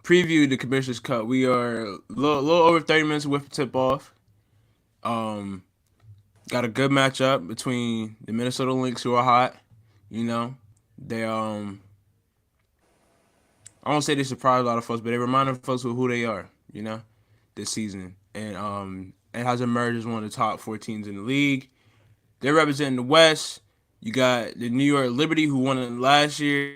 preview the Commissioner's Cup. We are a little over 30 minutes away from tip off. Um, got a good matchup between the Minnesota Lynx, who are hot. You know, they I won't say they surprised a lot of folks, but they reminded folks of who they are. You know, this season, and it has emerged as one of the top 4 teams in the league. They're representing the West. You got the New York Liberty, who won it last year.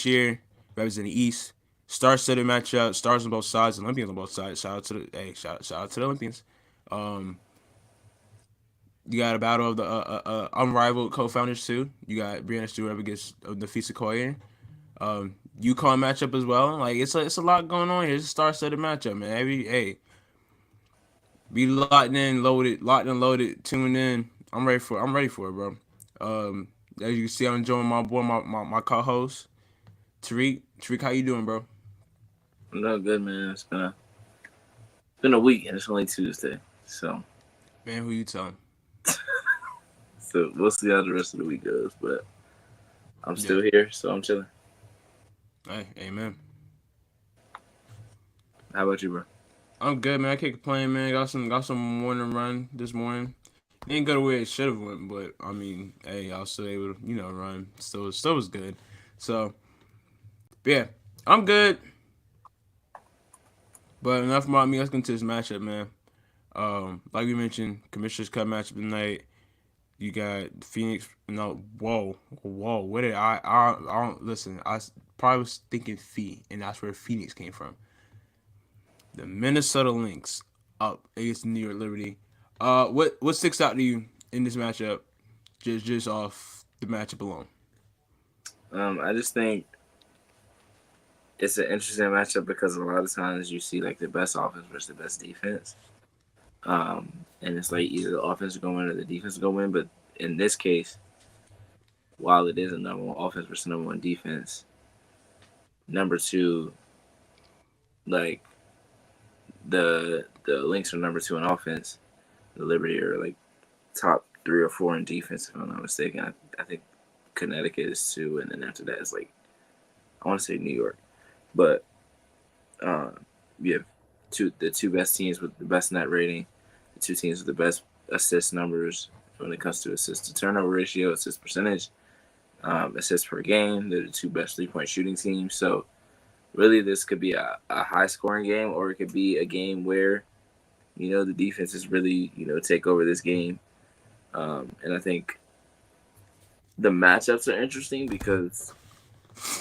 Year representing the East. Star-studded matchup. Stars on both sides. Olympians on both sides. Shout out to the Olympians. Um, you got a battle of the unrivaled co-founders too. You got Brianna Stewart up against the Sequoia. UConn matchup as well. Like it's a lot going on here. It's a star-studded matchup, man. Be locked and loaded, tuned in. I'm ready for it, bro. As you can see, I'm enjoying my boy, my co-host, Tariq. Tariq, how you doing, bro? I'm doing good, man. It's been a week and it's only Tuesday, so Man, who you telling? so we'll see how the rest of the week goes. But I'm Yeah. still here, so I'm chilling. Hey, amen. How about you, bro? I'm good, man. I can't complain, man. Got some morning run this morning. Didn't go the way it should have went, but I mean, hey, I was still able to, run. Still was good. So, yeah, I'm good. But enough about me. Let's get into this matchup, man. Like we mentioned, Commissioner's Cup matchup tonight. You got Phoenix. No, whoa. What did I don't listen. Probably was thinking Fee, and that's where Phoenix came from. The Minnesota Lynx up against New York Liberty. What sticks out to you in this matchup? Just off the matchup alone. I just think it's an interesting matchup because a lot of times you see like the best offense versus the best defense. And it's like either the offense is going to win or the defense is going to win. But in this case, while it is a number one offense versus number one defense, number two, like the Lynx are number two in offense. The Liberty are like top 3 or 4 in defense, if I'm not mistaken. I think Connecticut is 2, and then after that is like I want to say New York, but you have the two best teams with the best net rating, the 2 teams with the best assist numbers when it comes to assist to turnover ratio, assist percentage, assists per game. They're the 2 best 3-point shooting teams. So really, this could be a high scoring game, or it could be a game where the defenses really take over this game. And I think the matchups are interesting because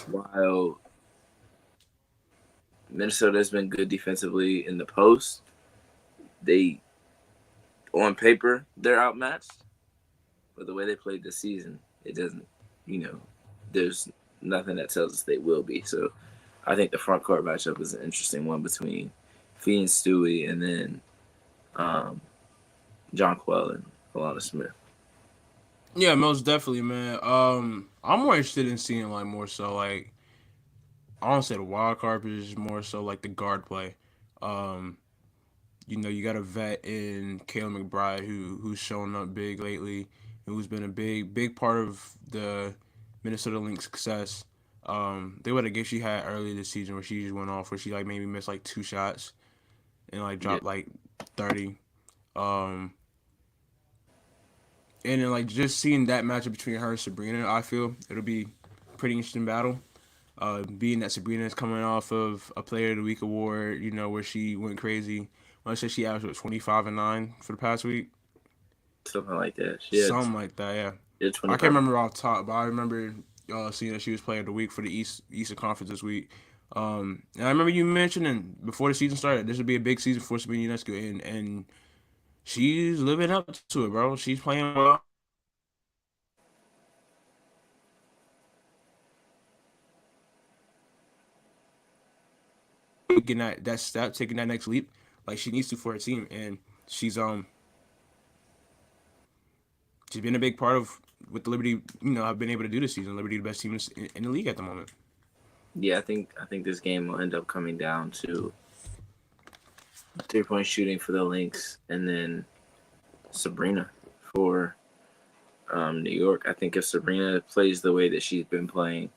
while Minnesota has been good defensively in the post, they, on paper, they're outmatched. But the way they played this season, it doesn't, there's nothing that tells us they will be. So I think the front court matchup is an interesting one between Fee and Stewie, and then John Quell and Alana Smith. Yeah, most definitely, man. I'm more interested in seeing like more so like I don't say the wild card, but it's more so like the guard play. Um, you got a vet in Caleb McBride who's shown up big lately, who's been a big part of the Minnesota Lynx success. They would have guess she had earlier this season where she just went off where she like maybe missed like 2 shots and like Yeah. dropped like 30. Um, and then like just seeing that matchup between her and Sabrina, I feel it'll be a pretty interesting battle. Being that Sabrina is coming off of a Player of the Week award, where she went crazy. I say she averaged 25 and 9 for the past week, Something like that. something like that. Yeah, She had I can't 25. remember off top, but I remember seeing that she was Player of the Week for the Eastern Conference this week. And I remember you mentioning before the season started, this would be a big season for Sabrina Ionescu, and she's living up to it, bro. She's playing well. Getting that step, taking that next leap, like she needs to for her team, and she's she's been a big part of what the Liberty have been able to do this season. Liberty, the best team in the league at the moment. Yeah, I think this game will end up coming down to 3-point shooting for the Lynx, and then Sabrina for New York. I think if Sabrina plays the way that she's been playing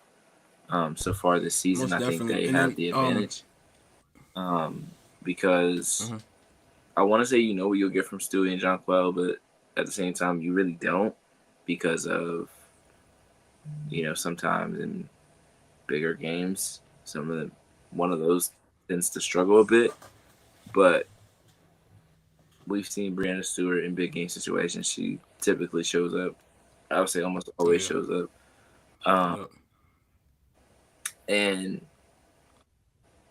so far this season, Most I think definitely. they And have then the advantage. Because mhm, I want to say you know what you'll get from Stewie and Jonquel, but at the same time you really don't because of sometimes in bigger games some of them one of those tends to struggle a bit, but we've seen Brianna Stewart in big game situations. She typically shows up. I would say almost oh always yeah, shows up. Um, yep, and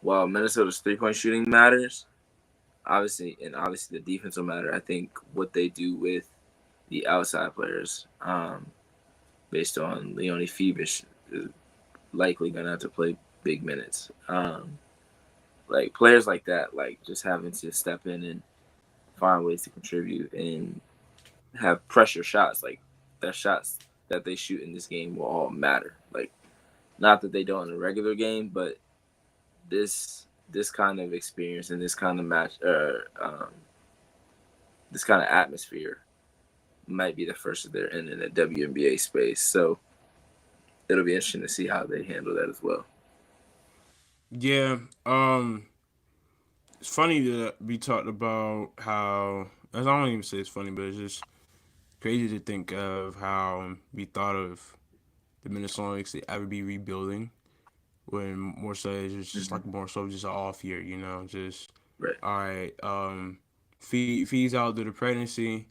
while Minnesota's 3 point shooting matters, obviously the defense will matter. I think what they do with the outside players, based on Leonie Febish, is likely gonna have to play big minutes. Like players like that, like just having to step in and find ways to contribute and have pressure shots. Like the shots that they shoot in this game will all matter. Like not that they don't in a regular game, but this kind of experience and this kind of this kind of atmosphere might be the first of their in the WNBA space. So it'll be interesting to see how they handle that as well. yeah. It's funny that we talked about how. I don't even say it's funny, but it's just crazy to think of how we thought of the Minnesota Lynx to ever be rebuilding when more so it's just Mm-hmm. like more so just an off year, just Right. all right. Fees out due to pregnancy.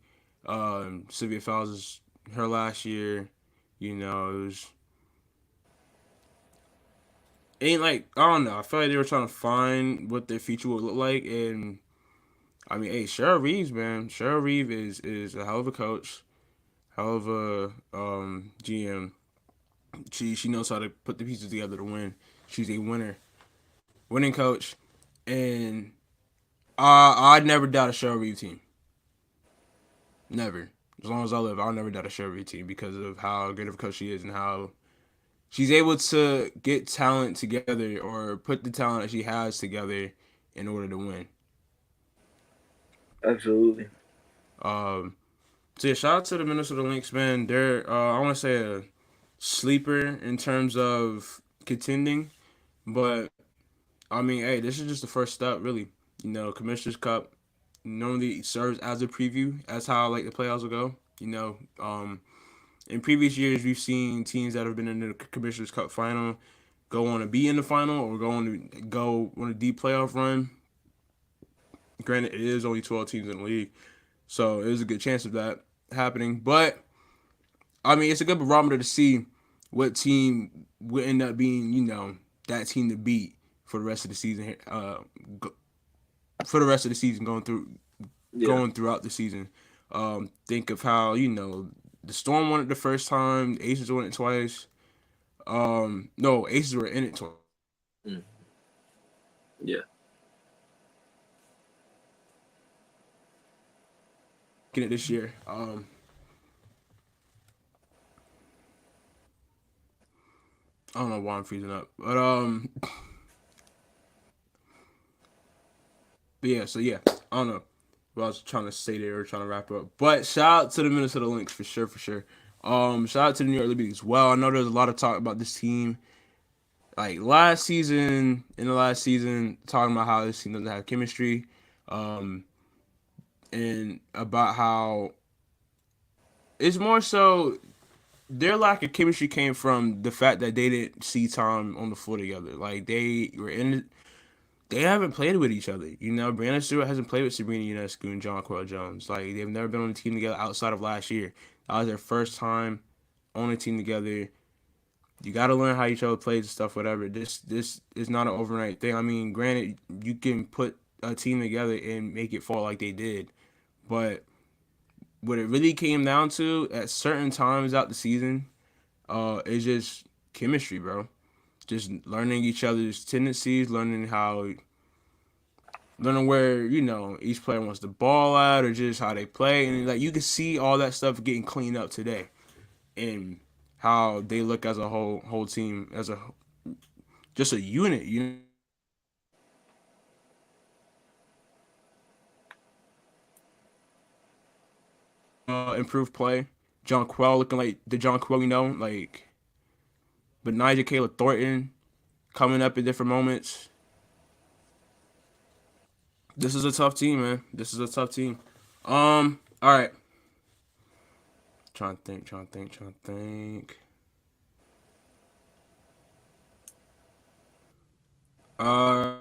Sylvia Fowles is her last year. It was ain't like I don't know. I feel like they were trying to find what their future would look like, and I mean, hey, Cheryl Reeves, man, Cheryl Reeves is a hell of a coach, hell of a GM. She knows how to put the pieces together to win. She's a winning coach, and I'd never doubt a Cheryl Reeves team. Never. As long as I live, I'll never doubt a Cheryl Reeves team because of how good of a coach she is and how she's able to get talent together or put the talent that she has together in order to win. Absolutely. Um, so yeah, shout out to the Minnesota Lynx, man. They're I want to say a sleeper in terms of contending, but I mean, hey, this is just the first step, really. Commissioner's Cup normally serves as a preview as how like the playoffs will go. In previous years, we've seen teams that have been in the Commissioner's Cup final go on to be in the final or go on a deep playoff run. Granted, it is only 12 teams in the league, so there's a good chance of that happening. But I mean, it's a good barometer to see what team will end up being, that team to beat for the rest of the season. For the rest of the season, Yeah. going throughout the season. Think of how the Storm won it the first time, the Aces won it twice. No, Aces were in it twice. Mm. Yeah. Getting it this year. I don't know why I'm freezing up, but yeah. So yeah, I don't know what I was trying to say there or trying to wrap up. But shout out to the Minnesota Lynx for sure, for sure. Shout out to the New York Liberty as well. I know there's a lot of talk about this team. Like in the last season, talking about how this team doesn't have chemistry, um, and about how it's more so their lack of chemistry came from the fact that they didn't see time on the floor together. Like they haven't played with each other. Brianna Stewart hasn't played with Sabrina Ionescu and John Coyle Jones. Like they've never been on a team together outside of last year. That was their first time on a team together. You got to learn how each other plays and stuff. Whatever. This is not an overnight thing. I mean, granted, you can put a team together and make it fall like they did, but what it really came down to at certain times out the season, is just chemistry, bro. Just learning each other's tendencies, learning where each player wants the ball at, or just how they play, and like you can see all that stuff getting cleaned up today, and how they look as a whole team as a just a unit. Improved play. Jonquel looking like the Jonquel we know, like, but Nigel Caleb Thornton coming up in different moments. This is a tough team, man. This is a tough team. All right. Trying to think. Uh,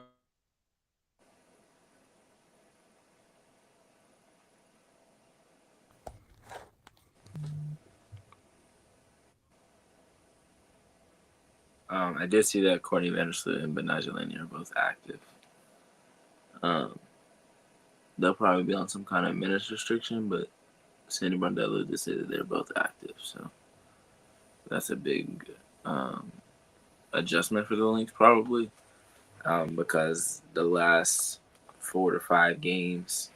I did see that Courtney Vandersloot and Benaja Laney are both active. Um, they'll probably be on some kind of minutes restriction, but Sandy Brondello just said that they're both active, so that's a big um, adjustment for the Lynx probably, because the last 4 to 5 games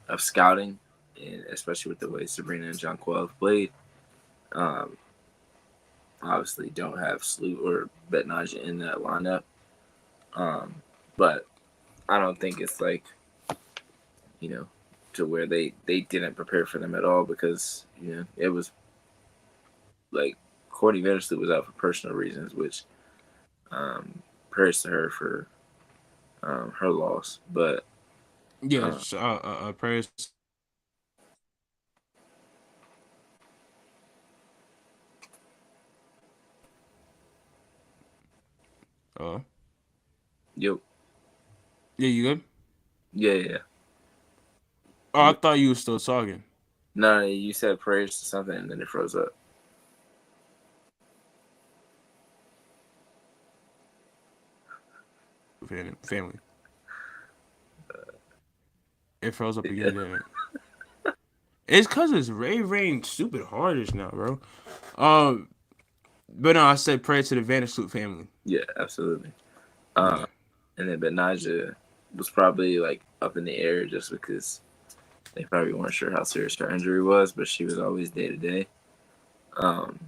of scouting, and especially with the way Sabrina and Jonquel have played, um, obviously don't have Sloot or Betnaja in that lineup. Um, but I don't think it's like, you know, to where they didn't prepare for them at all, because it was like Courtney Vandersloot was out for personal reasons, which prayers to her for her loss. But yeah. uh, Prayers. Uh, yo, yeah, you good? yeah, yeah, Oh, I thought you were still talking. no, you said prayers to something and then it froze up. Family. It froze up Yeah, again, didn't it? It's cause it's rain stupid hardest now, bro. Um, but no, I said prayer to the Vandersloot family. yeah, absolutely. Yeah, Uh, and then Betnaja was probably like up in the air just because they probably weren't sure how serious her injury was, but she was always day to day. Um,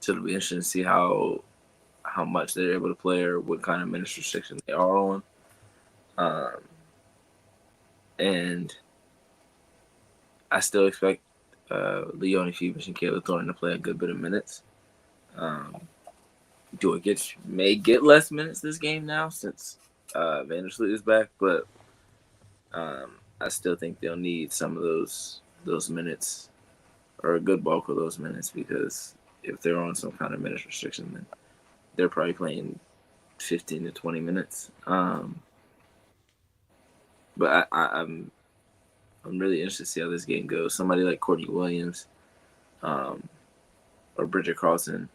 so it'll be interesting to see how much they're able to play or what kind of minutes restrictions they are on. Um, and I still expect Leone Phoebus and Kayla Thornton to play a good bit of minutes. Um, may get less minutes this game now since Vandersloot is back, but I still think they'll need some of those minutes or a good bulk of those minutes, because if they're on some kind of minutes restriction, then they're probably playing 15 to 20 minutes. But I'm really interested to see how this game goes. Somebody like Courtney Williams um, or Bridget Carlson,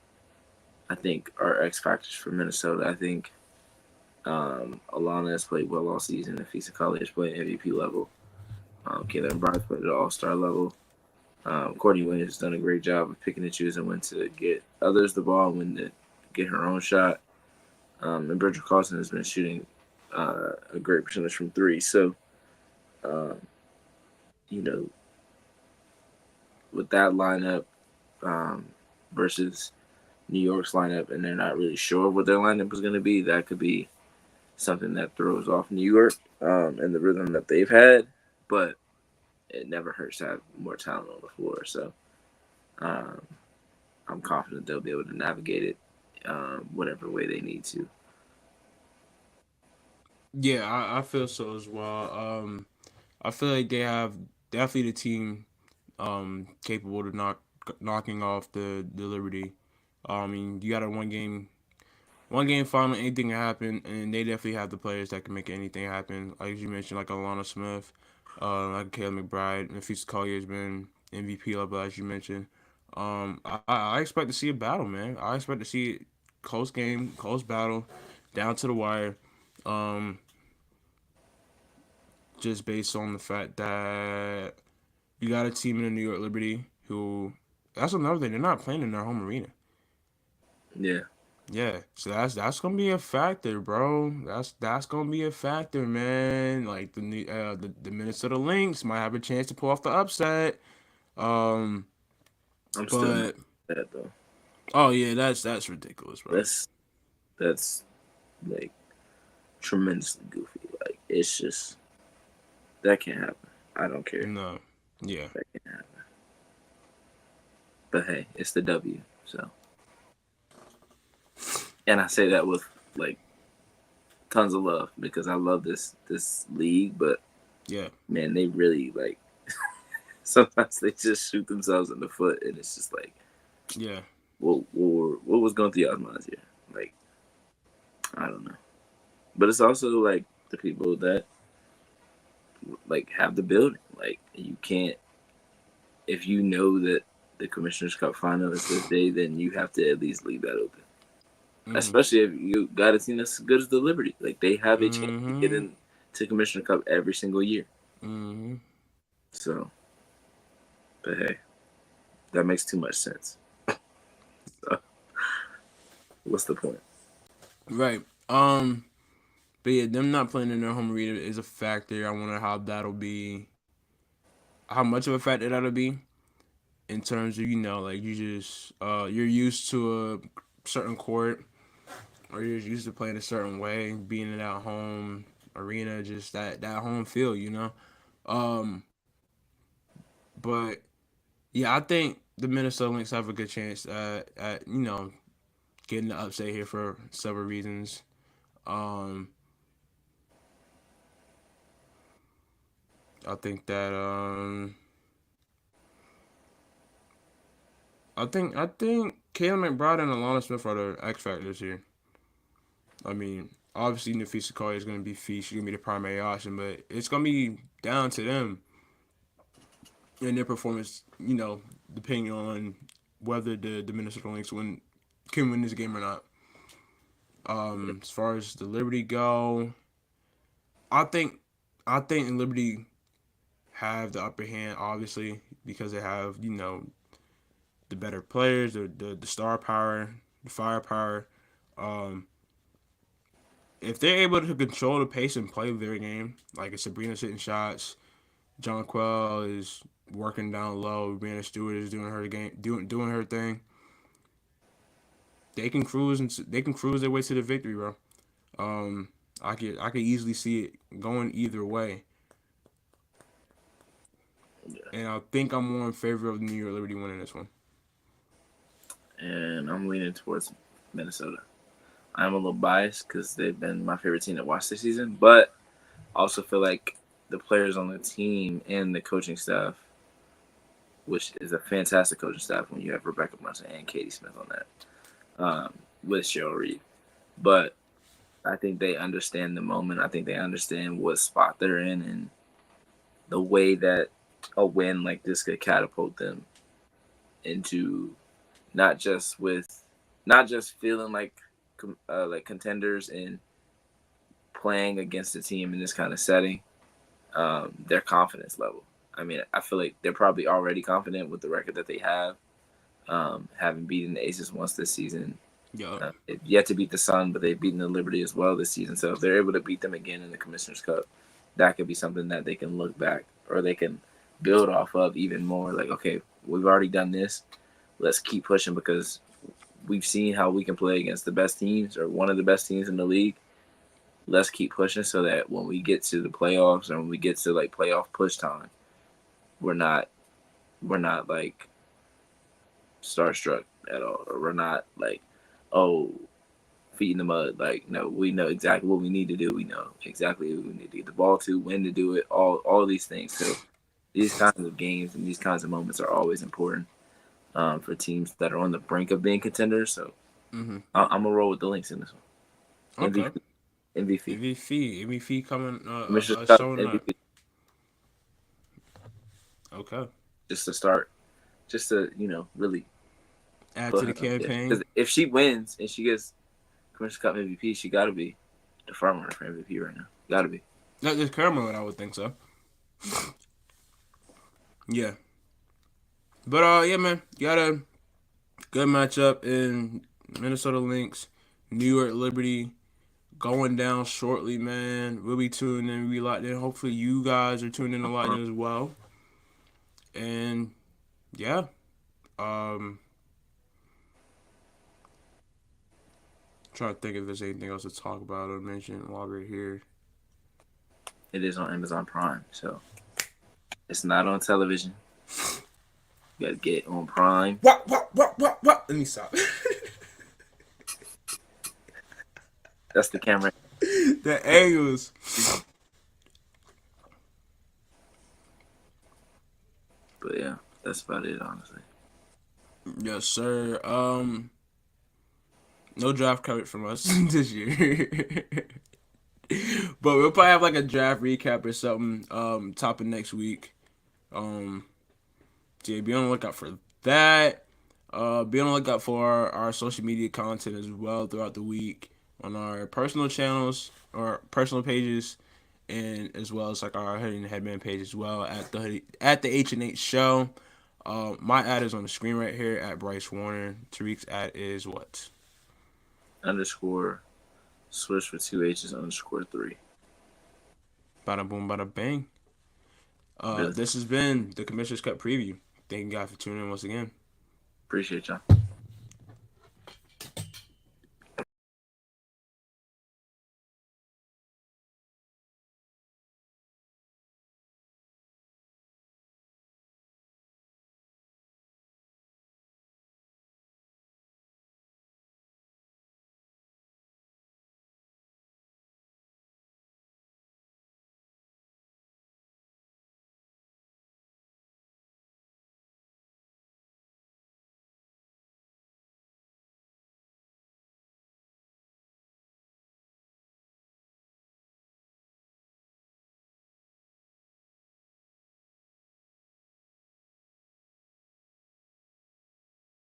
I think, are X factors for Minnesota. I think Alana has played well all season. Afisa Kali has played MVP level. Caitlin Bryce played at All Star level. Courtney Williams has done a great job of picking and choosing when to get others the ball and when to get her own shot. And Bridget Carlson has been shooting a great percentage from three. So, um, you know, with that lineup um, versus New York's lineup, and they're not really sure what their lineup is going to be, that could be something that throws off New York and the rhythm that they've had. But it never hurts to have more talent on the floor. So um, I'm confident they'll be able to navigate it whatever way they need to. yeah, I feel so as well. I feel like they have definitely the team capable of knocking off the Liberty. I mean, you got a one game final, anything can happen, and they definitely have the players that can make anything happen. Like you mentioned, like Alana Smith, like Kayla McBride, Nafisa Collier's been MVP level, as you mentioned. I expect to see a battle, man. I expect to see close game, close battle, down to the wire. Um, just based on the fact that you got a team in the New York Liberty who, that's another thing, they're not playing in their home arena. Yeah, Yeah, so that's gonna be a factor, bro. That's gonna be a factor, man. Like the Minnesota Lynx might have a chance to pull off the upset. Um, I'm still not but that though. oh yeah, that's ridiculous, bro. That's that's like tremendously goofy. Like it's just that can't happen. I don't care. No, yeah, That can't happen. But hey, it's the W. So, and I say that with like tons of love because I love this league. But Yeah, man, they really like sometimes they just shoot themselves in the foot, and it's just like, yeah, what was going through y'all's minds here? Like, I don't know. But it's also like the people that like have the building. Like, you can't if you know that the Commissioner's Cup final is this day, then you have to at least leave that open. mm-hmm, Especially if you got a team that's as good as the Liberty. Like, they have a chance to get mm-hmm, into Commissioner Cup every single year. mm-hmm. So, but hey, that makes too much sense. So, what's the point? Right. But yeah, them not playing in their home arena is a factor. I wonder how that'll be, how much of a factor that'll be in terms of, like you just you're used to a certain court, or you're used to playing a certain way, being in that home arena, just that home feel, Um, but yeah, I think the Minnesota Lynx have a good chance at getting the upset here for several reasons. Um, I think that I think Caleb McBride and Alana Smith are the X factors here. I mean, obviously Nafisa Carter is going to be fee. She's going to be the primary option, but it's going to be down to them and their performance. Depending on whether the Minnesota Lynx can win this game or not. As far as the Liberty go, I think I think Liberty have the upper hand, obviously, because they have the better players, the star power, the firepower. Um, if they're able to control the pace and play their game, like if Sabrina's hitting shots, John Quell is working down low, Brianna Stewart is doing her game, doing her thing. They can cruise their way to the victory, bro. Um, I could easily see it going either way, Yeah. and I think I'm more in favor of the New York Liberty winning this one. And I'm leaning towards Minnesota. I'm a little biased because they've been my favorite team to watch this season, but I also feel like the players on the team and the coaching staff, which is a fantastic coaching staff when you have Rebecca Munson and Katie Smith on that, with Cheryl Reed. But I think they understand the moment. I think they understand what spot they're in and the way that a win like this could catapult them into not just with not just feeling like contenders and playing against a team in this kind of setting, their confidence level. I mean, I feel like they're probably already confident with the record that they have, having beaten the Aces once this season. Yo, They've yet to beat the Sun, but they've beaten the Liberty as well this season. So if they're able to beat them again in the Commissioner's Cup, that could be something that they can look back or they can build off of even more. Like, okay, we've already done this. Let's keep pushing because we've seen how we can play against the best teams or one of the best teams in the league. Let's keep pushing so that when we get to the playoffs or when we get to like playoff push time, we're not like starstruck at all, or we're not like, oh, feet in the mud. Like, no, we know exactly what we need to do. We know exactly who we need to get the ball to, when to do it, all these things. So these kinds of games and these kinds of moments are always important, for teams that are on the brink of being contenders. So mm-hmm. I'm gonna roll with the Lynx in this one. Okay. MVP, MVP, MVP coming, Commissioner's Cup showing up. MVP, Okay. just to start, just to really Add put to the her up there. Because campaign. if she wins and she gets Commissioner's Cup MVP, she got to be the front runner for MVP right now. Got to be. Not just Cameron, I would think so. Yeah. But yeah, man, got a good matchup in Minnesota Lynx, New York Liberty going down shortly, man. We'll be tuning in, we locked in. Hopefully, you guys are tuning in a lot in as well. And yeah, um, trying to think if there's anything else to talk about or mention while we're here. It is on Amazon Prime, so it's not on television. You got to get on Prime. What? Let me stop. That's the camera. The angles. But yeah, that's about it, honestly. Yes, sir. No draft coverage from us this year. But we'll probably have like a draft recap or something top of next week. Um so yeah, be on the lookout for that. Be on the lookout for our social media content as well throughout the week on our personal channels or personal pages, and as well as like our Hoodie and Headband page as well at the H&H Show. My ad is on the screen right here at Bryce Warner. Tariq's ad is what? Underscore switch for two H's underscore three. Bada boom, bada bang. Really This has been the Commissioner's Cup preview. Thank you guys for tuning in once again. appreciate y'all.